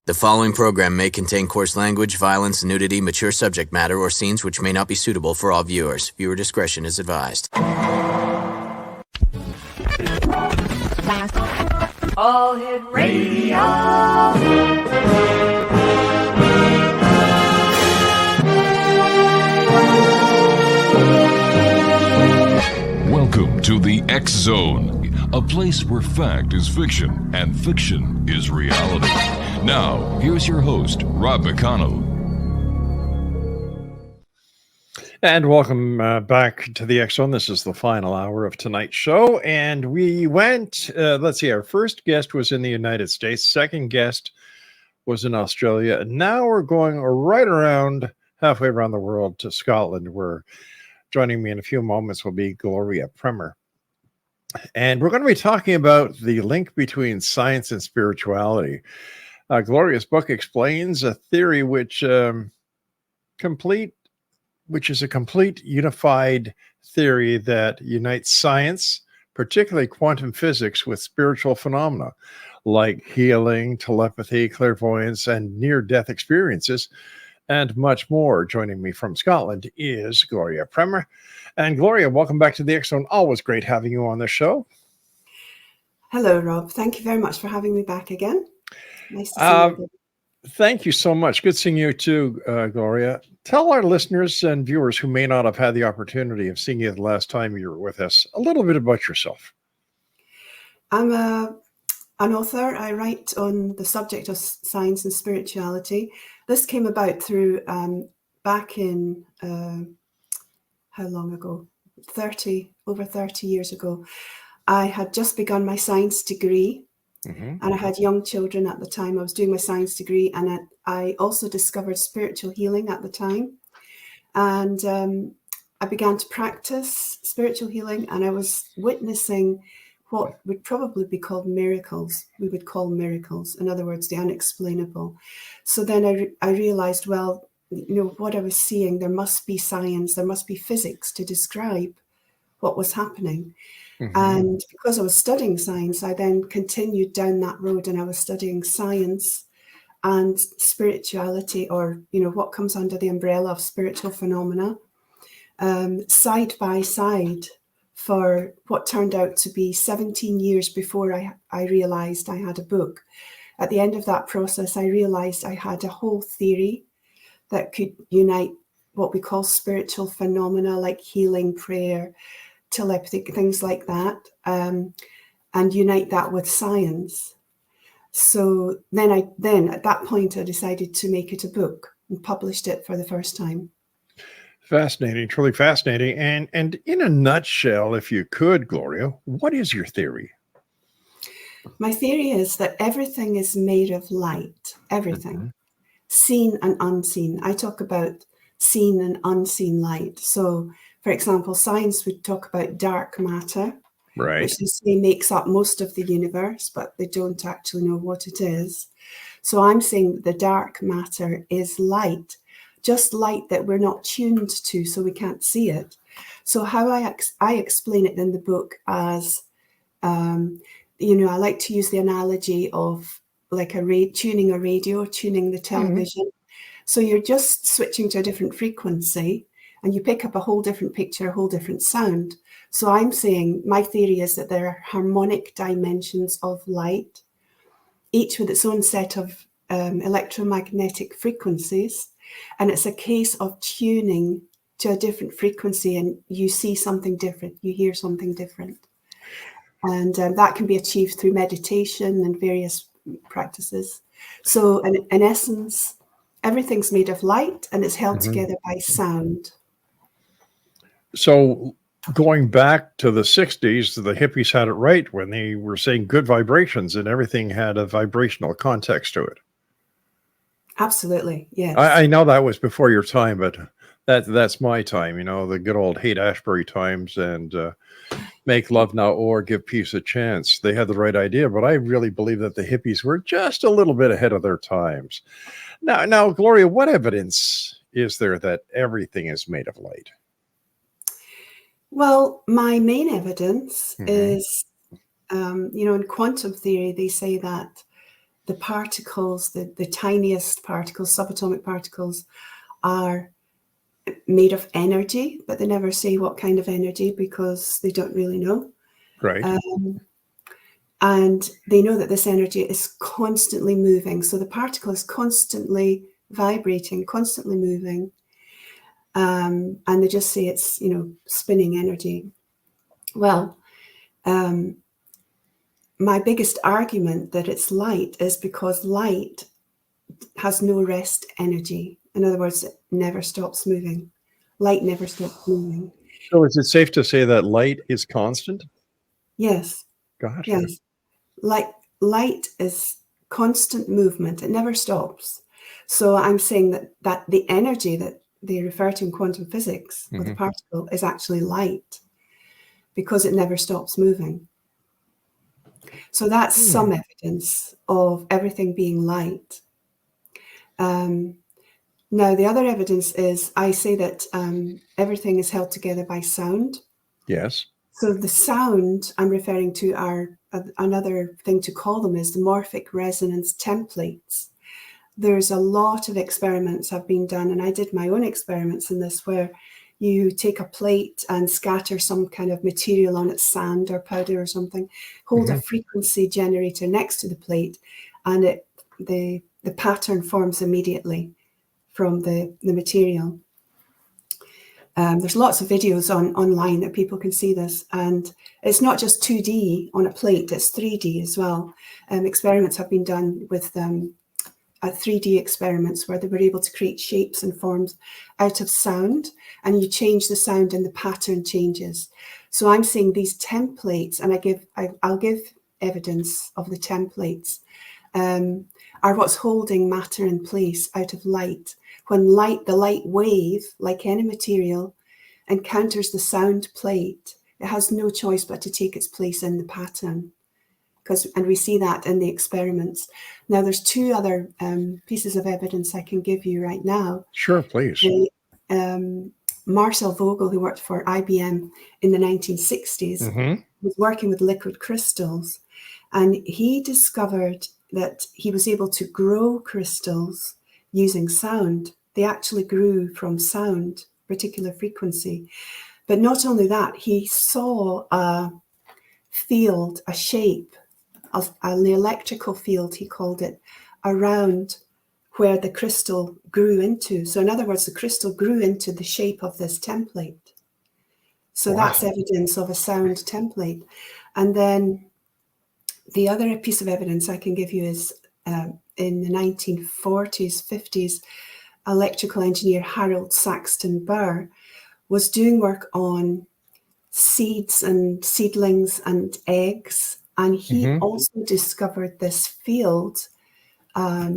The following program may contain coarse language, violence, nudity, mature subject matter, or scenes which may not be suitable for all viewers. Viewer discretion is advised. All Hit Radio. Welcome to the X Zone, a place where fact is fiction and fiction is reality. Now, here's your host, Rob McConnell. And welcome back to the X Zone. This is the final hour of tonight's show. And we went, let's see, our first guest was in the United States. Second guest was in Australia. And now we're going right around, halfway around the world to Scotland, where joining me in a few moments will be Gloria Prema. And we're going to be talking about the link between science and spirituality. Gloria's book explains a theory which is a complete unified theory that unites science, particularly quantum physics, with spiritual phenomena like healing, telepathy, clairvoyance, and near-death experiences, and much more. Joining me from Scotland is Gloria Prema. And Gloria, welcome back to the X Zone. Always great having you on the show. Hello, Rob. Thank you very much for having me back again. Nice to see you. Thank you so much. Good seeing you too, Gloria. Tell our listeners and viewers who may not have had the opportunity of seeing you the last time you were with us a little bit about yourself. I'm an author. I write on the subject of science and spirituality. This came about through back in, how long ago? Over 30 years ago. I had just begun my science degree. And I had young children at the time. I was doing my science degree, and I also discovered spiritual healing at the time. And I began to practice spiritual healing, and I was witnessing what would probably be called miracles. We would call miracles, in other words, the unexplainable. So then I realized, well, you know, what I was seeing, there must be science, there must be physics to describe what was happening. And because I was studying science, I then continued down that road, and I was studying science and spirituality, or, you know, what comes under the umbrella of spiritual phenomena, side by side for what turned out to be 17 years before I realized I had a book. At the end of that process, I realized I had a whole theory that could unite what we call spiritual phenomena like healing, prayer, telepathy, things like that, and unite that with science. So then at that point, I decided to make it a book and published it for the first time. Fascinating, truly fascinating. And in a nutshell, if you could, Gloria, what is your theory? My theory is that everything is made of light, everything, seen and unseen. I talk about seen and unseen light. So, for example, science would talk about dark matter, right, which they say makes up most of the universe, but they don't actually know what it is. So I'm saying that the dark matter is light, just light that we're not tuned to, so we can't see it. So how I explain it in the book as, you know, I like to use the analogy of like tuning a radio, tuning the television. So you're just switching to a different frequency, and you pick up a whole different picture, a whole different sound. So I'm saying my theory is that there are harmonic dimensions of light, each with its own set of electromagnetic frequencies. And it's a case of tuning to a different frequency, and you see something different, you hear something different. And that can be achieved through meditation and various practices. So in essence, everything's made of light, and it's held together by sound. So going back to the 60s, the hippies had it right when they were saying good vibrations, and everything had a vibrational context to it. Absolutely, yes. I know that was before your time, but that's my time, you know, the good old Haight-Ashbury times, and make love now or give peace a chance. They had the right idea, but I really believe that the hippies were just a little bit ahead of their times. Now, Gloria, what evidence is there that everything is made of light? Well, my main evidence is, in quantum theory, they say that the particles, the tiniest particles, subatomic particles, are made of energy, but they never say what kind of energy because they don't really know. Right. And they know that this energy is constantly moving. So the particle is constantly vibrating, constantly moving. And they just say it's, spinning energy. Well, my biggest argument that it's light is because light has no rest energy. In other words, it never stops moving. Light never stops moving. So is it safe to say that light is constant? Yes. Gotcha. Yes. Light is constant movement. It never stops. So I'm saying that the energy that they refer to in quantum physics of the particle is actually light because it never stops moving. So that's some evidence of everything being light. Now, the other evidence is I say that everything is held together by sound. Yes. So the sound I'm referring to are another thing to call them is the morphic resonance templates. There's a lot of experiments have been done, and I did my own experiments in this, where you take a plate and scatter some kind of material on it, sand or powder or something, hold a frequency generator next to the plate, and the pattern forms immediately from the material. There's lots of videos online that people can see this, and it's not just 2D on a plate, it's 3D as well. Experiments have been done with 3D experiments where they were able to create shapes and forms out of sound, and you change the sound and the pattern changes. So I'm saying these templates, and I'll give evidence of the templates, are what's holding matter in place out of light. When the light wave, like any material, encounters the sound plate, it has no choice but to take its place in the pattern. And we see that in the experiments. Now, there's two other pieces of evidence I can give you right now. Sure, please. Marcel Vogel, who worked for IBM in the 1960s, was working with liquid crystals, and he discovered that he was able to grow crystals using sound. They actually grew from sound, particular frequency. But not only that, he saw a field, a shape, an electrical field, he called it, around where the crystal grew into. So in other words, the crystal grew into the shape of this template. So that's evidence of a sound template. And then the other piece of evidence I can give you is in the 1940s, 50s, electrical engineer Harold Saxton Burr was doing work on seeds and seedlings and eggs. And he also discovered this field, a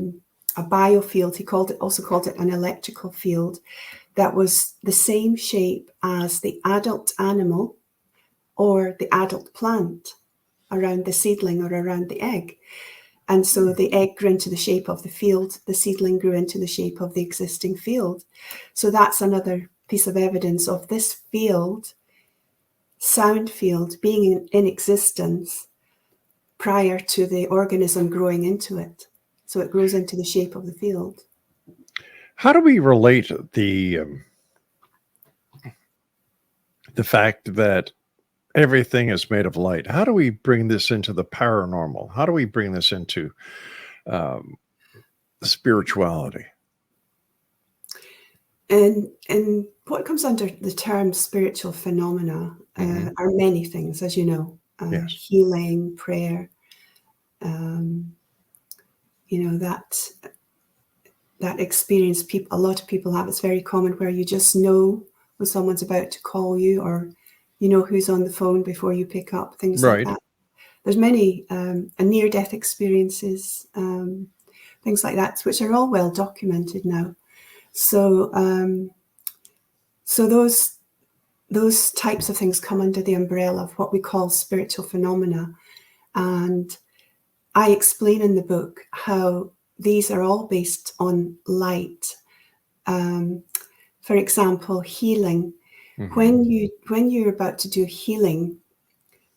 biofield. He also called it an electrical field that was the same shape as the adult animal or the adult plant around the seedling or around the egg. And so the egg grew into the shape of the field, the seedling grew into the shape of the existing field. So that's another piece of evidence of this field, sound field, being in existence prior to the organism growing into it. So it grows into the shape of the field. How do we relate the fact that everything is made of light? How do we bring this into the paranormal? How do we bring this into spirituality? And what comes under the term spiritual phenomena are many things, as you know, healing, prayer, that experience a lot of people have. It's very common where you just know when someone's about to call you, or you know who's on the phone before you pick up, things like that. There's many near-death experiences, things like that, which are all well documented now. So those types of things come under the umbrella of what we call spiritual phenomena. And I explain in the book how these are all based on light. For example, healing. When you're about to do healing,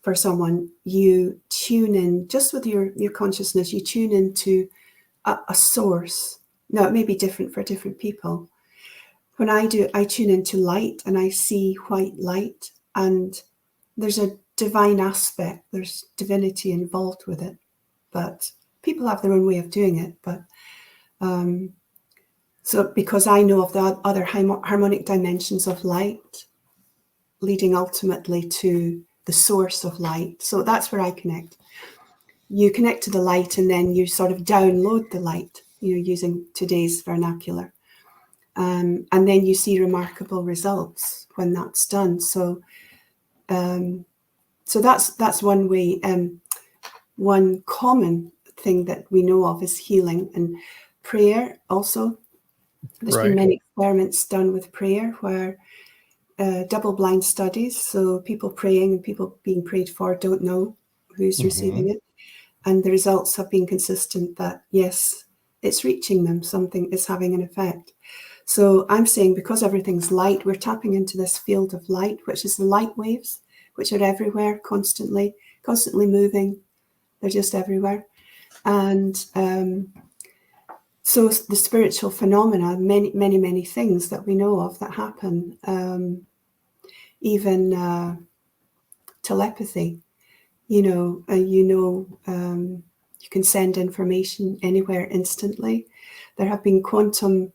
for someone, you tune in just with your consciousness, you tune into a source. Now, it may be different for different people. When I do, I tune into light and I see white light, and there's a divine aspect, there's divinity involved with it, but people have their own way of doing it. But so because I know of the other harmonic dimensions of light leading ultimately to the source of light, so that's where I connect. You connect to the light and then you sort of download the light, using today's vernacular. And then you see remarkable results when that's done. So that's one way. One common thing that we know of is healing and prayer. Also, there's been many experiments done with prayer where double-blind studies. So people praying and people being prayed for don't know who's receiving it, and the results have been consistent that yes, it's reaching them. Something is having an effect. So I'm saying because everything's light, we're tapping into this field of light, which is the light waves, which are everywhere, constantly moving. They're just everywhere. And so the spiritual phenomena, many things that we know of that happen, even telepathy, you can send information anywhere instantly. There have been quantum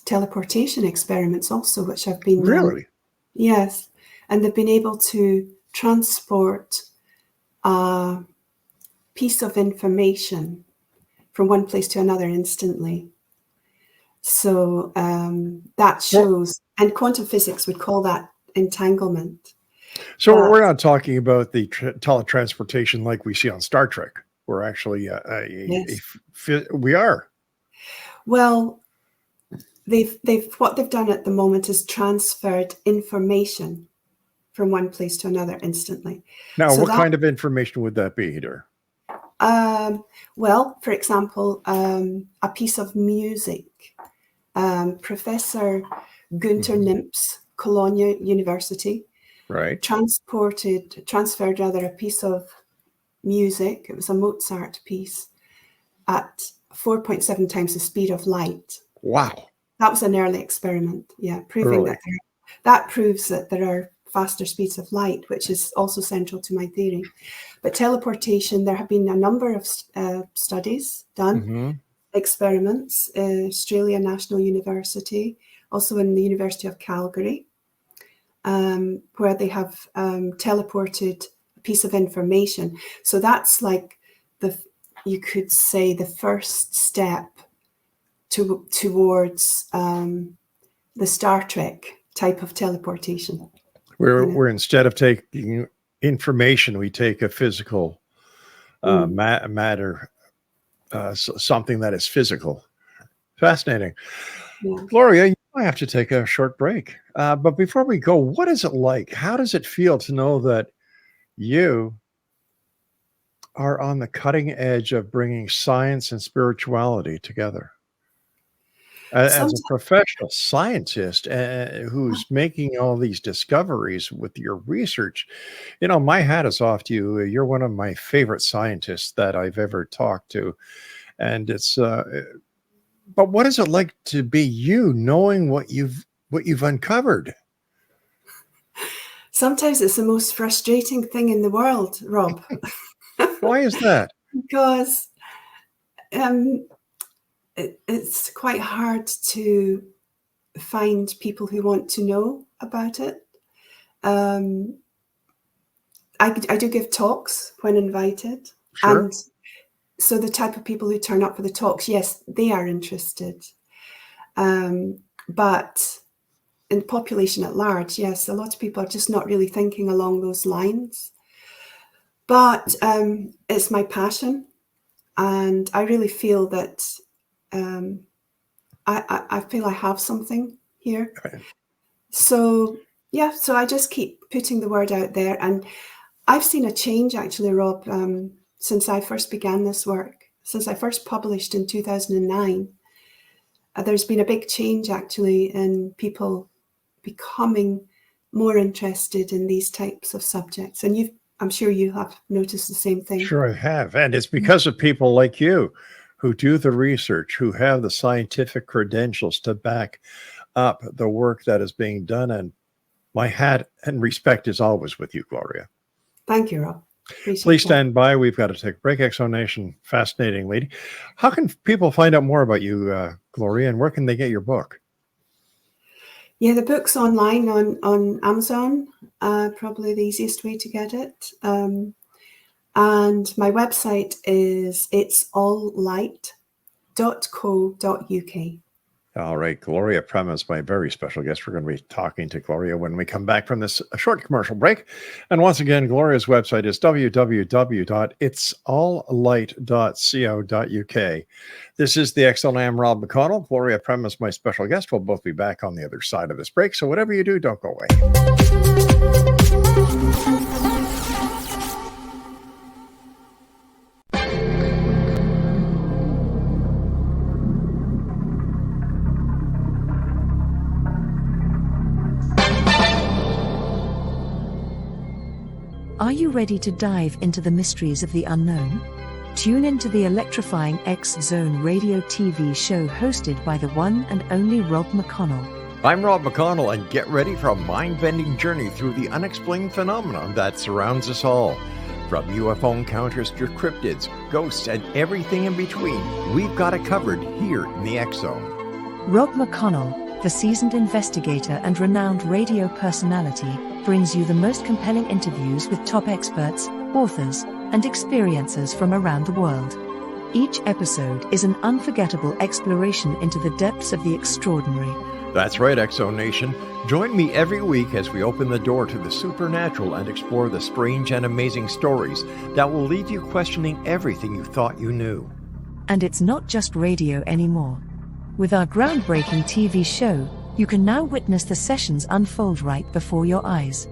teleportation experiments also, which have been really? Yes, and they've been able to transport a piece of information from one place to another instantly. So that shows, and quantum physics would call that entanglement. So we're not talking about the teletransportation like we see on Star Trek. We're actually we are. Well, what they've done at the moment is transferred information from one place to another instantly. Now, so what kind of information would that be, Heather? Well, for example, a piece of music. Professor Gunther Nimp's Cologne University transferred a piece of music. It was a Mozart piece at 4.7 times the speed of light. Wow. That was an early experiment, proving that proves that there are faster speeds of light, which is also central to my theory. But teleportation, there have been a number of studies done, experiments, Australia National University, also in the University of Calgary, where they have teleported a piece of information. So that's like you could say the first step towards the Star Trek type of teleportation. Where instead of taking information, we take a physical matter, something that is physical. Fascinating. Yeah. Gloria, you might have to take a short break. But before we go, what is it like? How does it feel to know that you are on the cutting edge of bringing science and spirituality together? As a professional scientist who's making all these discoveries with your research, my hat is off to you. You're one of my favorite scientists that I've ever talked to. And it's, but what is it like to be you, knowing what you've uncovered? Sometimes it's the most frustrating thing in the world, Rob. Why is that? Because it's quite hard to find people who want to know about it. I do give talks when invited. Sure. And so the type of people who turn up for the talks, yes, they are interested. But in the population at large, yes, a lot of people are just not really thinking along those lines. But it's my passion. And I really feel that I feel I have something here. Right. So I just keep putting the word out there. And I've seen a change actually, Rob, since I first began this work, since I first published in 2009. There's been a big change actually in people becoming more interested in these types of subjects. And I'm sure you have noticed the same thing. Sure, I have. And it's because of people like you who do the research, who have the scientific credentials to back up the work that is being done. And my hat and respect is always with you, Gloria. Thank you, Rob. Appreciate Please that. stand by. We've got to take a break. Exo Nation, fascinating lady. How can people find out more about you, Gloria, and where can they get your book? Yeah, the book's online on Amazon, probably the easiest way to get it. And my website is itsalllight.co.uk. All right. Gloria Prema is my very special guest. We're going to be talking to Gloria when we come back from this short commercial break. And once again, Gloria's website is www.itsalllight.co.uk. This is the Excellent. I'm Rob McConnell. Gloria Prema is my special guest. We'll both be back on the other side of this break. So whatever you do, don't go away. Are you ready to dive into the mysteries of the unknown? Tune into the electrifying X-Zone radio TV show hosted by the one and only Rob McConnell. I'm Rob McConnell, and get ready for a mind-bending journey through the unexplained phenomenon that surrounds us all. From UFO encounters to cryptids, ghosts, and everything in between, we've got it covered here in the X-Zone. Rob McConnell, the seasoned investigator and renowned radio personality, brings you the most compelling interviews with top experts, authors, and experiencers from around the world. Each episode is an unforgettable exploration into the depths of the extraordinary. That's right, Exo Nation. Join me every week as we open the door to the supernatural and explore the strange and amazing stories that will leave you questioning everything you thought you knew. And it's not just radio anymore. With our groundbreaking TV show, you can now witness the sessions unfold right before your eyes.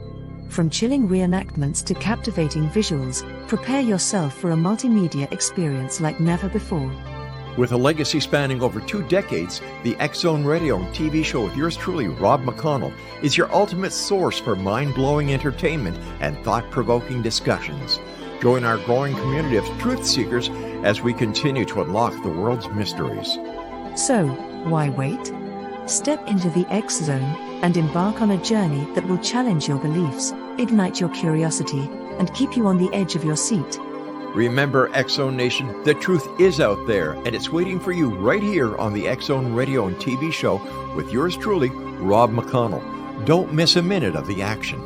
From chilling reenactments to captivating visuals, prepare yourself for a multimedia experience like never before. With a legacy spanning over 2 decades, the X-Zone Radio and TV show with yours truly, Rob McConnell, is your ultimate source for mind-blowing entertainment and thought-provoking discussions. Join our growing community of truth seekers as we continue to unlock the world's mysteries. So, why wait? Step into the X-Zone and embark on a journey that will challenge your beliefs, ignite your curiosity, and keep you on the edge of your seat. Remember, X-Zone Nation, the truth is out there, and it's waiting for you right here on the X-Zone Radio and TV show with yours truly, Rob McConnell. Don't miss a minute of the action.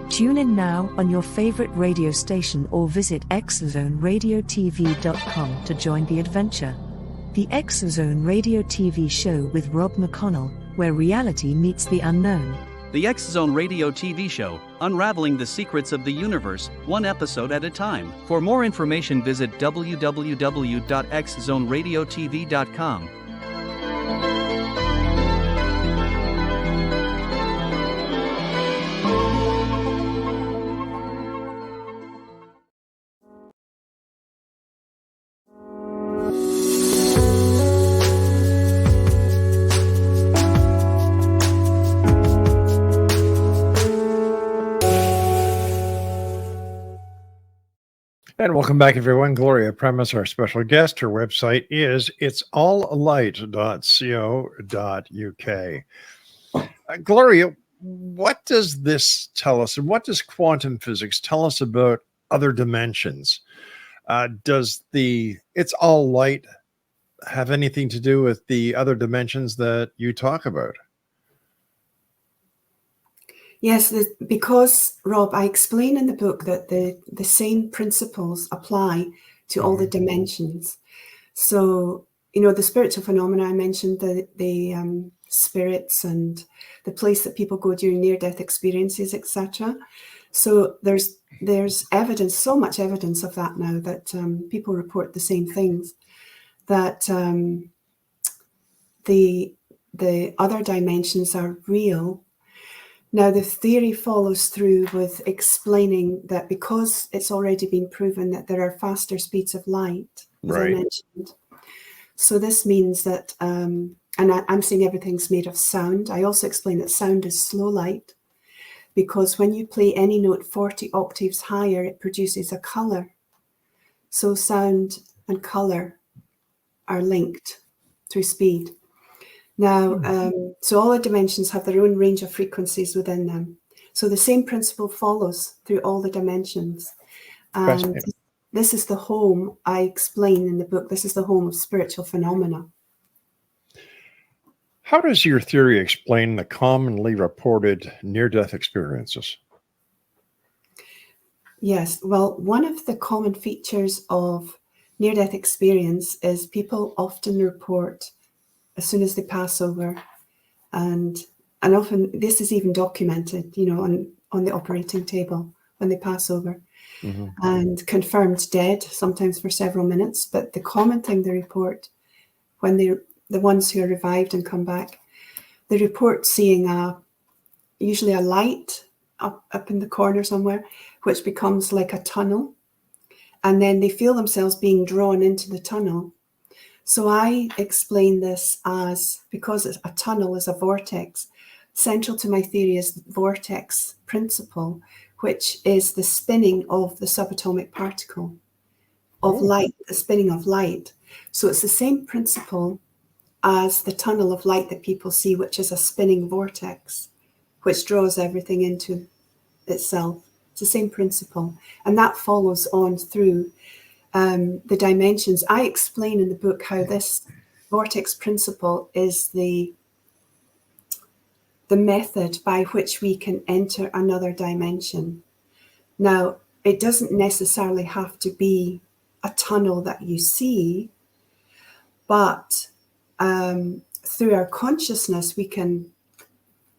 Tune in now on your favorite radio station or visit xzoneradiotv.com to join the adventure. The X-Zone Radio TV show with Rob McConnell, where reality meets the unknown. The X-Zone Radio TV show, unraveling the secrets of the universe, one episode at a time. For more information, visit www.xzoneradiotv.com. And welcome back, everyone. Gloria Prema is our special guest. Her website is itsalllight.co.uk. Gloria, what does this tell us, and what does quantum physics tell us about other dimensions? Does the It's All Light have anything to do with the other dimensions that you talk about? Yes, because, Rob, I explain in the book that the same principles apply to all the dimensions. So, the spiritual phenomena I mentioned, the spirits and the place that people go during near-death experiences, etc. So there's evidence, so much evidence of that now, that people report the same things, that the other dimensions are real. Now, the theory follows through with explaining that because it's already been proven that there are faster speeds of light, as I mentioned. So this means that, and I'm saying everything's made of sound. I also explain that sound is slow light. because when you play any note 40 octaves higher, it produces a color. So sound and color are linked through speed. Now, so all the dimensions have their own range of frequencies within them. So the same principle follows through all the dimensions. And this is the home, I explain in the book, this is the home of spiritual phenomena. How does your theory explain the commonly reported near-death experiences? Yes, well, one of the common features of near-death experience is people often report as soon as they pass over, and often this is even documented, you know, on the operating table when they pass over, and confirmed dead, sometimes for several minutes. But the common thing they report when the ones who are revived and come back, they report seeing usually a light up in the corner somewhere, which becomes like a tunnel, and then they feel themselves being drawn into the tunnel. So I explain this as, because a tunnel is a vortex, central to my theory is the vortex principle, which is the spinning of the subatomic particle of light, the spinning of light. So it's the same principle as the tunnel of light that people see, which is a spinning vortex, which draws everything into itself. It's the same principle. And that follows on through the dimensions. I explain in the book how this vortex principle is the method by which we can enter another dimension. Now, it doesn't necessarily have to be a tunnel that you see, but through our consciousness, we can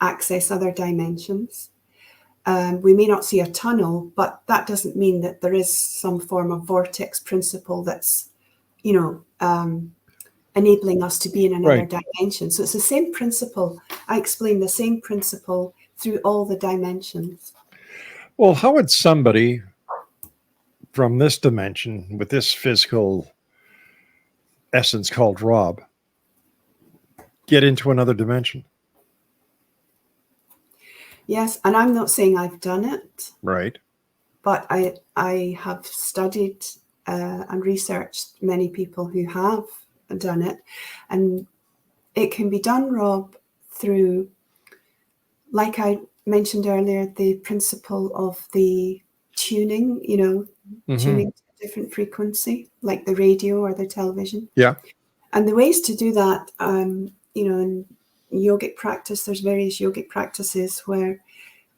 access other dimensions. We may not see a tunnel, but that doesn't mean that there is some form of vortex principle that's, you know, enabling us to be in another dimension. So it's the same principle. I explain the same principle through all the dimensions. Well, how would somebody from this dimension with this physical essence called Rob get into another dimension? Yes, and I'm not saying I've done it. Right. But I have studied and researched many people who have done it. And it can be done, Rob, through, like I mentioned earlier, the principle of the tuning, you know, tuning to a different frequency, like the radio or the television. Yeah. And the ways to do that, you know, in yogic practice, there's various yogic practices where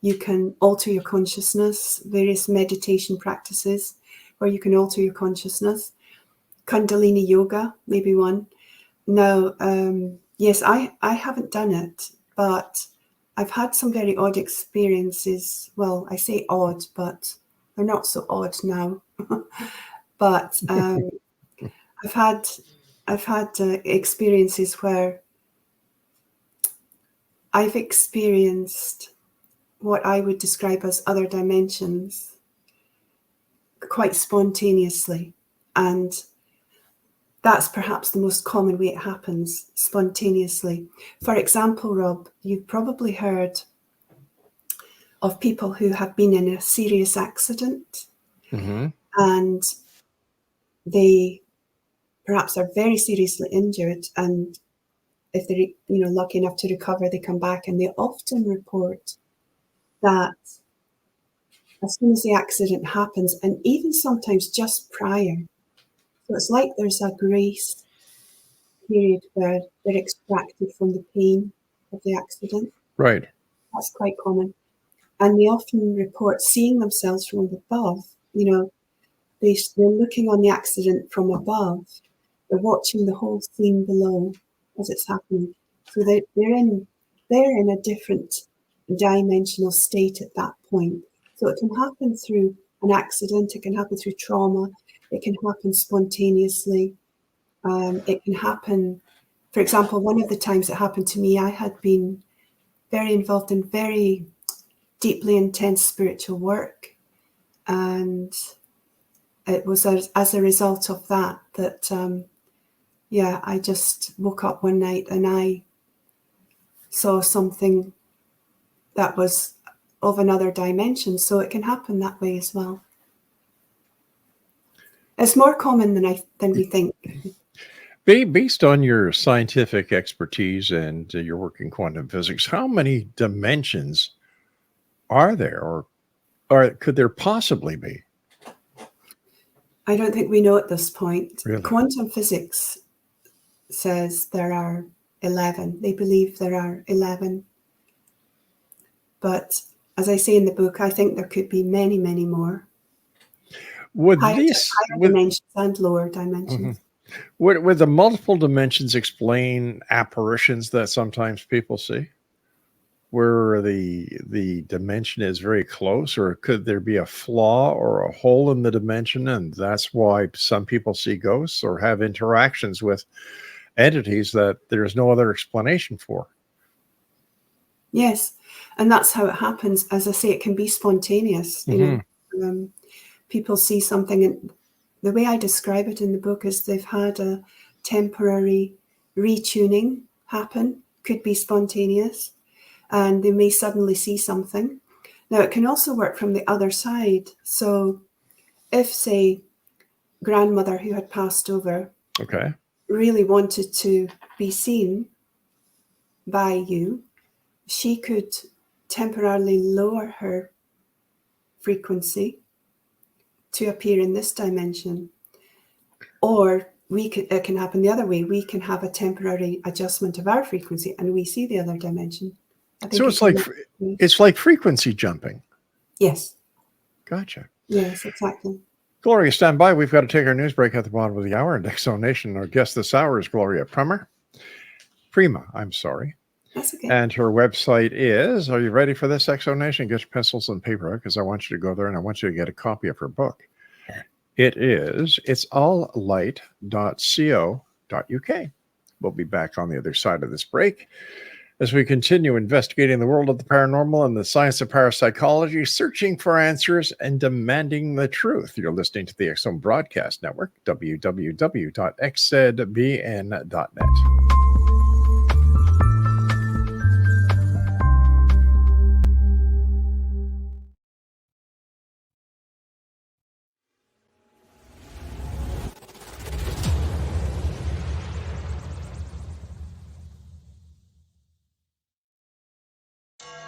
you can alter your consciousness, various meditation practices where you can alter your consciousness. Kundalini yoga, maybe one. Now, yes, I haven't done it, but I've had some very odd experiences. Well, I say odd, but they're not so odd now. But I've had experiences where I've experienced what I would describe as other dimensions quite spontaneously. And that's perhaps the most common way it happens, spontaneously. For example, Rob, you've probably heard of people who have been in a serious accident and they perhaps are very seriously injured, and if they're, you know, lucky enough to recover, they come back, and they often report that as soon as the accident happens, and even sometimes just prior, so it's like there's a grace period where they're extracted from the pain of the accident. Right. That's quite common. And they often report seeing themselves from above. You know, they're looking on the accident from above. They're watching the whole scene below as it's happening. So they're in a different dimensional state at that point. So it can happen through an accident, it can happen through trauma, it can happen spontaneously. It can happen, for example, one of the times it happened to me, I had been very involved in very deeply intense spiritual work. And it was as a result of that, I just woke up one night and I saw something that was of another dimension. So it can happen that way as well. It's more common than we think. Based on your scientific expertise and your work in quantum physics, how many dimensions are there, or could there possibly be? I don't think we know at this point. Really? Quantum physics says there are 11. They believe there are 11. But as I say in the book, I think there could be many, many more. Would Higher would, dimensions and lower dimensions. would the multiple dimensions explain apparitions that sometimes people see, where the dimension is very close, or could there be a flaw or a hole in the dimension, and that's why some people see ghosts or have interactions with entities that there's no other explanation for? Yes, and that's how it happens. As I say, it can be spontaneous. You know, people see something, and the way I describe it in the book is they've had a temporary retuning happen. Could be spontaneous, and they may suddenly see something. Now, it can also work from the other side. So if, say, grandmother who had passed over really wanted to be seen by you, she could temporarily lower her frequency to appear in this dimension. Or it can happen the other way. We can have a temporary adjustment of our frequency and we see the other dimension. So it's like frequency jumping. Yes. Gotcha. Yes, exactly. Gloria, stand by. We've got to take our news break at the bottom of the hour. And Exo Nation, our guest this hour is Gloria Prema. I'm sorry. That's okay. And her website is, are you ready for this, Exo Nation? Get your pencils and paper, because I want you to go there and I want you to get a copy of her book. It is, it's alllight.co.uk. We'll be back on the other side of this break as we continue investigating the world of the paranormal and the science of parapsychology, searching for answers and demanding the truth. You're listening to the X-Zone Broadcast Network, www.xzbn.net.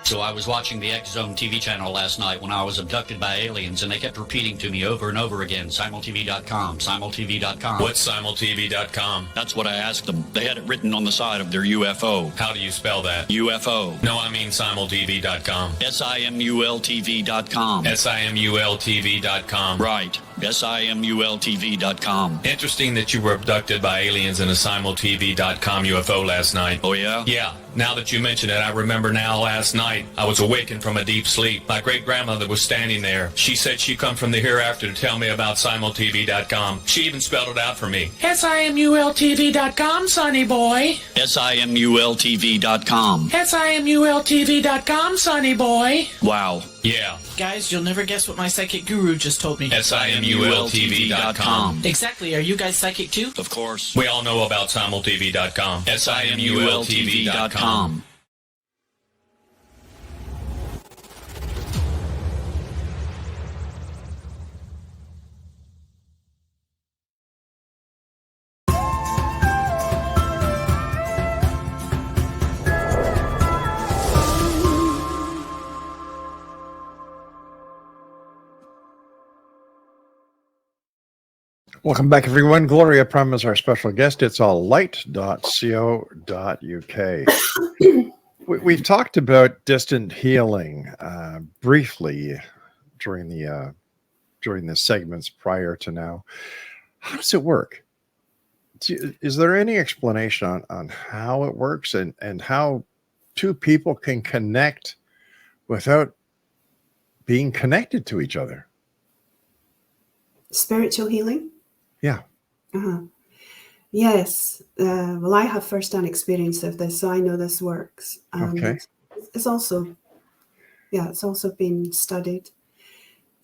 So I was watching the X-Zone TV channel last night when I was abducted by aliens, and they kept repeating to me over and over again, simultv.com, simultv.com. What's simultv.com? That's what I asked them. They had it written on the side of their UFO. How do you spell that? UFO. No, I mean simultv.com. simultv.com. simultv.com. Right. simultv.com. Interesting that you were abducted by aliens in a simultv.com UFO last night. Oh, yeah? Yeah. Now that you mention it, I remember now last night I was awakened from a deep sleep. My great-grandmother was standing there. She said she'd come from the hereafter to tell me about simultv.com. She even spelled it out for me. simultv.com, sonny boy. simultv.com. simultv.com, sonny boy. Wow. Yeah. Guys, you'll never guess what my psychic guru just told me. simultv.com. Exactly. Are you guys psychic too? Of course. We all know about simultv.com. simultv.com. Welcome back, everyone. Gloria Prema is our special guest. It's alllight.co.uk. We've talked about distant healing briefly during the segments prior to now. How does it work? Is there any explanation on how it works and how two people can connect without being connected to each other? Spiritual healing? Yeah. Yes. Well, I have first-hand experience of this, so I know this works. Okay. It's also been studied.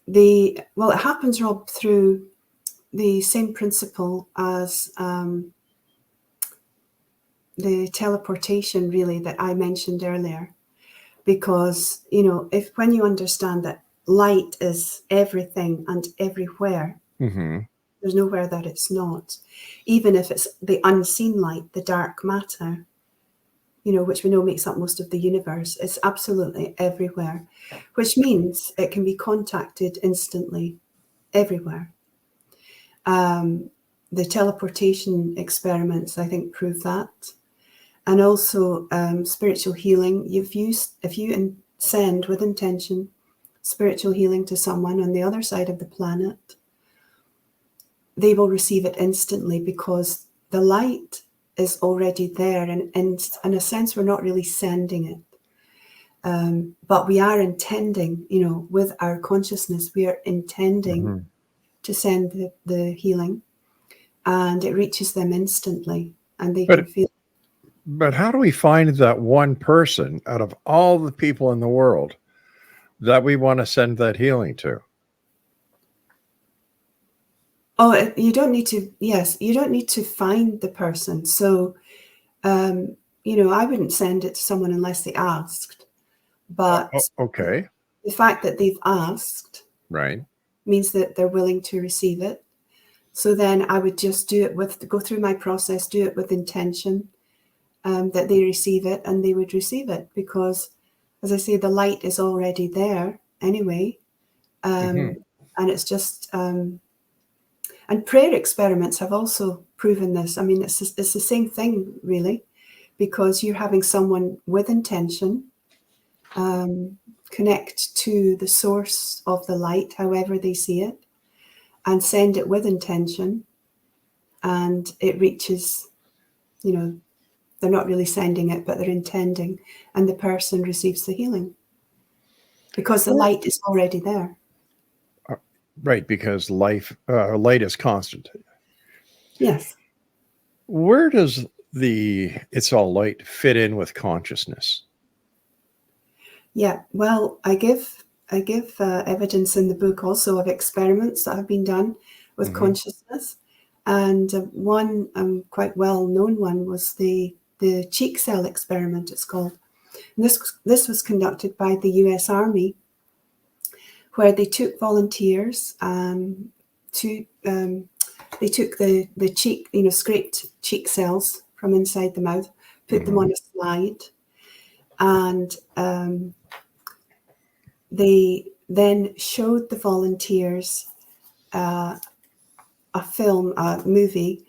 It happens, Rob, through the same principle as the teleportation, really, that I mentioned earlier. because, you know, when you understand that light is everything and everywhere, there's nowhere that it's not, even if it's the unseen light, the dark matter, you know, which we know makes up most of the universe. It's absolutely everywhere, which means it can be contacted instantly everywhere. The teleportation experiments, I think, prove that. And also spiritual healing. If you send with intention spiritual healing to someone on the other side of the planet, they will receive it instantly, because the light is already there. And in a sense, we're not really sending it. But we are intending, you know, with our consciousness, we are intending to send the healing, and it reaches them instantly, and they can feel. But how do we find that one person out of all the people in the world that we want to send that healing to? Oh, you don't need to. Yes, you don't need to find the person. So, you know, I wouldn't send it to someone unless they asked. But okay, the fact that they've asked, right, means that they're willing to receive it. So then I would just go through my process, do it with intention, that they receive it, and they would receive it, because, as I say, the light is already there anyway. And it's just, and prayer experiments have also proven this. I mean, it's the same thing, really, because you're having someone with intention connect to the source of the light, however they see it, and send it with intention, and it reaches, you know, they're not really sending it, but they're intending, and the person receives the healing because the light is already there. Right, because light is constant. Yes. Where does it's all light fit in with consciousness? Yeah, well, I give evidence in the book also of experiments that have been done with consciousness, and one quite well known one was the cheek cell experiment, it's called. And this was conducted by the US Army, where they took volunteers they took the cheek, you know, scraped cheek cells from inside the mouth, put them on a slide, and they then showed the volunteers a movie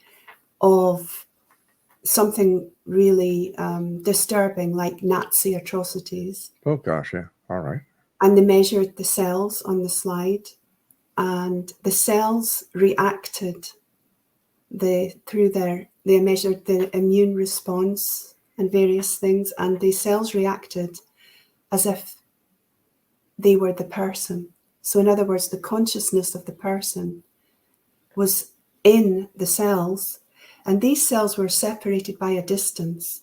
of something really disturbing, like Nazi atrocities. Oh gosh, yeah. All right. And they measured the cells on the slide, and the cells reacted they measured the immune response and various things, and the cells reacted as if they were the person. So in other words, the consciousness of the person was in the cells, and these cells were separated by a distance,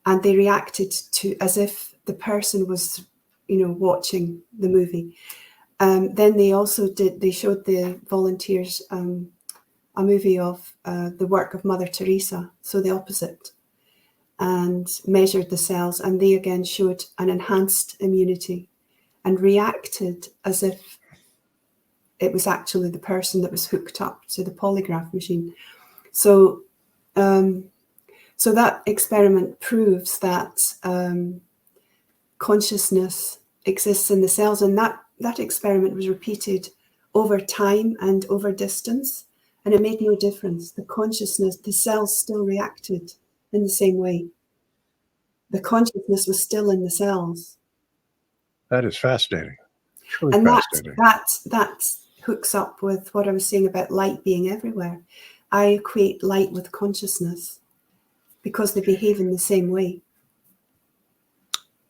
and they reacted to as if the person was, you know, watching the movie. Then they showed the volunteers a movie of the work of Mother Teresa, so the opposite, and measured the cells, and they again showed an enhanced immunity and reacted as if it was actually the person that was hooked up to the polygraph machine. So that experiment proves that consciousness exists in the cells, and that experiment was repeated over time and over distance, and it made no difference. The consciousness, the cells still reacted in the same way. The consciousness was still in the cells. That is fascinating. Truly And fascinating. that hooks up with what I was saying about light being everywhere. I equate light with consciousness because they behave in the same way.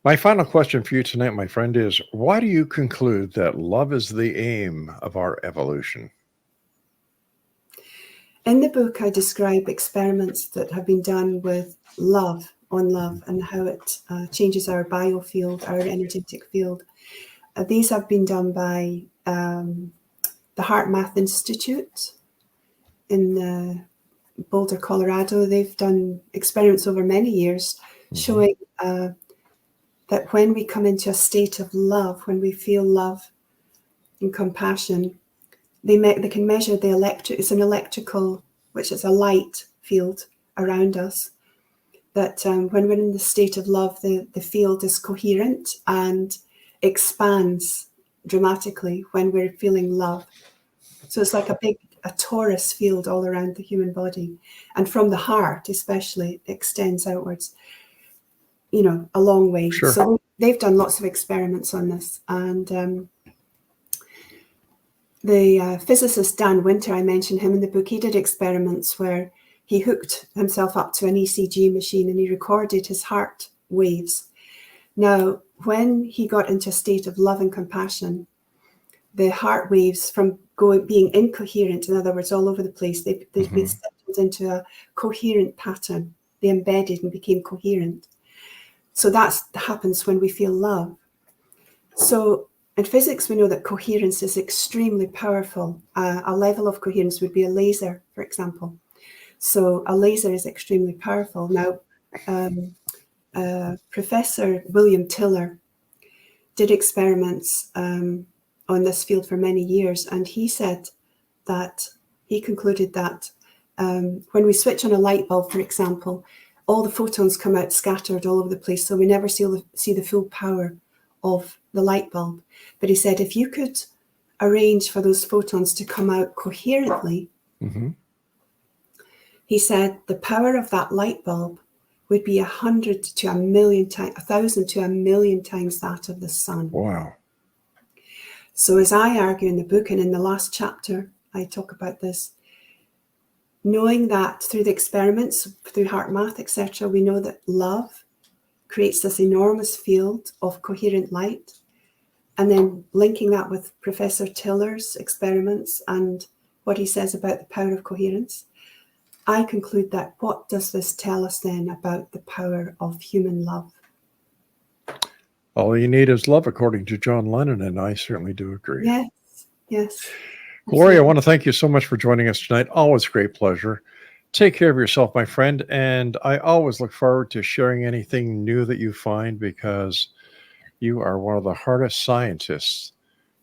My final question for you tonight, my friend, is why do you conclude that love is the aim of our evolution? In the book, I describe experiments that have been done with love, and how it changes our biofield, our energetic field. These have been done by the Heart Math Institute in Boulder, Colorado. They've done experiments over many years showing that that when we come into a state of love, when we feel love and compassion, they can measure the it's an electrical, which is a light field around us, that when we're in the state of love, the field is coherent and expands dramatically when we're feeling love. So it's like a torus field all around the human body. And from the heart especially, it extends outwards, a long way. Sure. So they've done lots of experiments on this. And the physicist Dan Winter, I mentioned him in the book, he did experiments where he hooked himself up to an ECG machine and he recorded his heart waves. Now, when he got into a state of love and compassion, the heart waves from being incoherent, in other words, all over the place, they've been settled into a coherent pattern. They embedded and became coherent. So that happens when we feel love. So in physics, we know that coherence is extremely powerful. A level of coherence would be a laser, for example. So a laser is extremely powerful. Now, Professor William Tiller did experiments on this field for many years, and he said that he concluded that when we switch on a light bulb, for example, all the photons come out scattered all over the place, so we never see the full power of the light bulb. But he said if you could arrange for those photons to come out coherently, he said the power of that light bulb would be 100 to 1,000,000 times, 1,000 to 1,000,000 times that of the sun. Wow. So as I argue in the book, and in the last chapter, I talk about this, knowing that through the experiments, through heart math, etc., we know that love creates this enormous field of coherent light. And then linking that with Professor Tiller's experiments and what he says about the power of coherence, I conclude that what does this tell us then about the power of human love? All you need is love, according to John Lennon, and I certainly do agree. Yes, yes. Gloria, I want to thank you so much for joining us tonight. Always a great pleasure. Take care of yourself, my friend, and I always look forward to sharing anything new that you find, because you are one of the hardest scientists,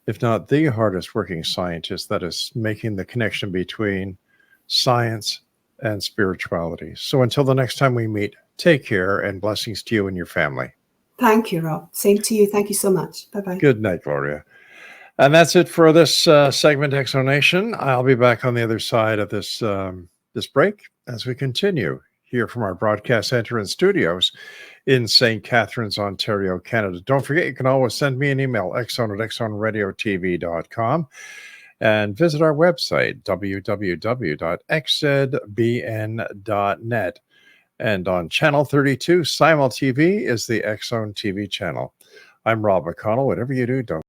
if not the hardest working scientist, that is making the connection between science and spirituality. So until the next time we meet, take care, and blessings to you and your family. Thank you, Rob. Same to you. Thank you so much. Bye-bye. Good night, Gloria. And that's it for this segment, Exonation. I'll be back on the other side of this this break as we continue here from our broadcast center and studios in St. Catharines, Ontario, Canada. Don't forget, you can always send me an email, exon@exonradiotv.com, and visit our website, www.xzbn.net. And on Channel 32, Simul TV is the X Zone TV channel. I'm Rob McConnell. Whatever you do, don't